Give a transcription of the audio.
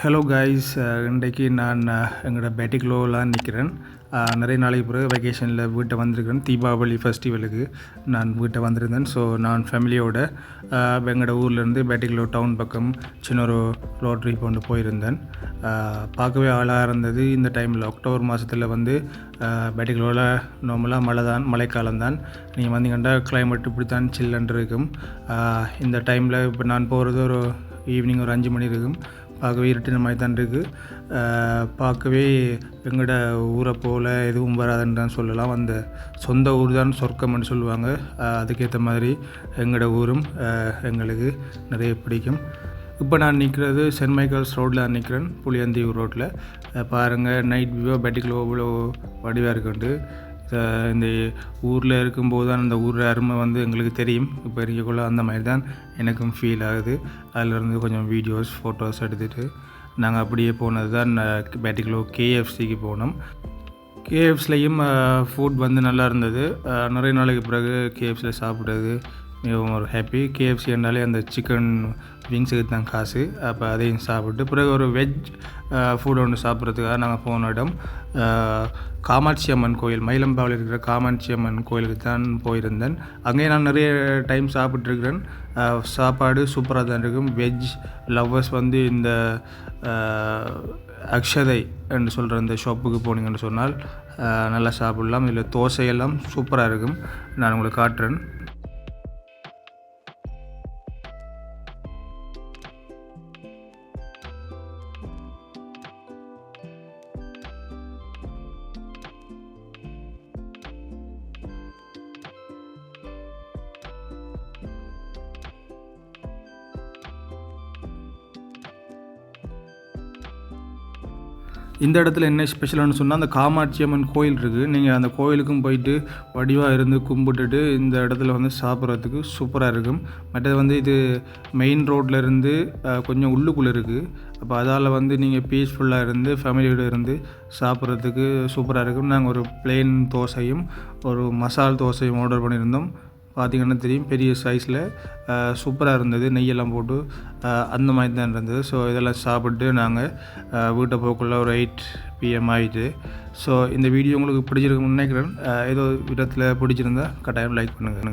Hello guys, இன்றைக்கு நான் எங்களோட பேட்டிக்லோவில் நிற்கிறேன். நிறைய நாளைக்கு பிறகு வெக்கேஷனில் வீட்டை வந்திருக்கிறேன். தீபாவளி ஃபெஸ்டிவலுக்கு நான் வீட்டை வந்திருந்தேன். ஸோ நான் ஃபேமிலியோட எங்களோட ஊர்லேருந்து பேட்டிக்லோ டவுன் பக்கம் சின்ன ஒரு ரோட் ட்ரிப் கொண்டு போயிருந்தேன். பார்க்கவே ஆளாக இருந்தது. இந்த டைமில் அக்டோபர் மாதத்தில் வந்து பேட்டிக்லோவில் நார்மலாக மழைக்காலம்தான். நீங்கள் வந்தீங்கன்னா கிளைமேட் இப்படி தான் சில்லுன்னு இருக்கும். இந்த டைமில் இப்போ நான் போகிறது ஒரு ஈவினிங் ஒரு 5 மணி இருக்கும். பார்க்கவே இருட்டின மாதிரி தான் இருக்குது. பார்க்கவே எங்களோட ஊரை போல் எதுவும் வராதுன்னு தான் சொல்லலாம். அந்த சொந்த ஊர் தான் சொர்க்கம்னு சொல்லுவாங்க. அதுக்கேற்ற மாதிரி எங்களோட ஊரும் எங்களுக்கு நிறைய பிடிக்கும். இப்போ நான் நிற்கிறது சென்ட் மைக்கேல்ஸ் ரோட்டில் நிற்கிறேன், புளியந்தீவு ரோட்டில். பாருங்கள், நைட் வியூ பேட்டிக்லோ அவ்வளோ வடிவாக இருக்குண்டு. இந்த ஊரில் இருக்கும்போது தான் அந்த ஊரில் அருமை வந்து எங்களுக்கு தெரியும். இப்போ இருக்கக்குள்ள அந்த மாதிரி தான் எனக்கும் ஃபீல் ஆகுது. அதிலிருந்து கொஞ்சம் வீடியோஸ் ஃபோட்டோஸ் எடுத்துகிட்டு நாங்கள் அப்படியே போனது தான் பேட்டிக்லோ கேஎஃப்சிக்கு போனோம். கேஎஃப்சிலையும் ஃபுட் வந்து நல்லா இருந்தது. நிறைய நாளைக்கு பிறகு கேஎஃப்சியில் சாப்பிட்டது மிகவும் ஒரு ஹாப்பி. கேஎஃப்சி என்றாலே அந்த சிக்கன் விங்ஸுக்கு தான் காசு. அப்போ அதையும் சாப்பிட்டு பிறகு ஒரு வெஜ் ஃபுட் ஒன்று சாப்பிட்றதுக்காக நாங்கள் போன இடம் காமாட்சி அம்மன் கோயில், மயிலம்பாவில் இருக்கிற காமாட்சி அம்மன் கோயிலுக்கு தான் போயிருந்தேன். அங்கேயே நான் நிறைய டைம் சாப்பிட்ருக்கிறேன். சாப்பாடு சூப்பராக தான் இருக்கும். வெஜ் லவ்வர்ஸ் வந்து இந்த அக்ஷதை என்று சொல்கிற இந்த ஷாப்புக்கு போனீங்கன்னு சொன்னால் நல்லா சாப்பிட்லாம். இதில் தோசையெல்லாம் சூப்பராக இருக்கும். நான் உங்களுக்கு காட்டுறேன். இந்த இடத்துல என்ன ஸ்பெஷல்னு சொன்னால், அந்த காமாட்சி அம்மன் கோயில் இருக்குது. நீங்கள் அந்த கோயிலுக்கும் போயிட்டு வடிவாக இருந்து கும்பிட்டுட்டு இந்த இடத்துல வந்து சாப்பிட்றதுக்கு சூப்பராக இருக்கும். மற்றது வந்து இது மெயின் ரோட்டில் இருந்து கொஞ்சம் உள்ளுக்குள்ளே இருக்குது. அப்போ அதால் வந்து நீங்கள் பீஸ்ஃபுல்லாக இருந்து ஃபேமிலியோடு இருந்து சாப்பிட்றதுக்கு சூப்பராக இருக்கும். நாங்கள் ஒரு பிளெயின் தோசையும் ஒரு மசால் தோசையும் ஆர்டர் பண்ணியிருந்தோம். பார்த்திங்கன்னா தெரியும், பெரிய சைஸில் சூப்பராக இருந்தது. நெய்யெல்லாம் போட்டு அந்த மாதிரி தான் இருந்தது. ஸோ இதெல்லாம் சாப்பிட்டு நாங்கள் வீட்டை போக்குள்ள ஒரு 8 PM ஆகிட்டு. ஸோ இந்த வீடியோ உங்களுக்கு பிடிச்சிருக்குன்னு நினைக்கிறேன். ஏதோ விதத்தில் பிடிச்சிருந்தா கட்டாயம் லைக் பண்ணுங்கள்.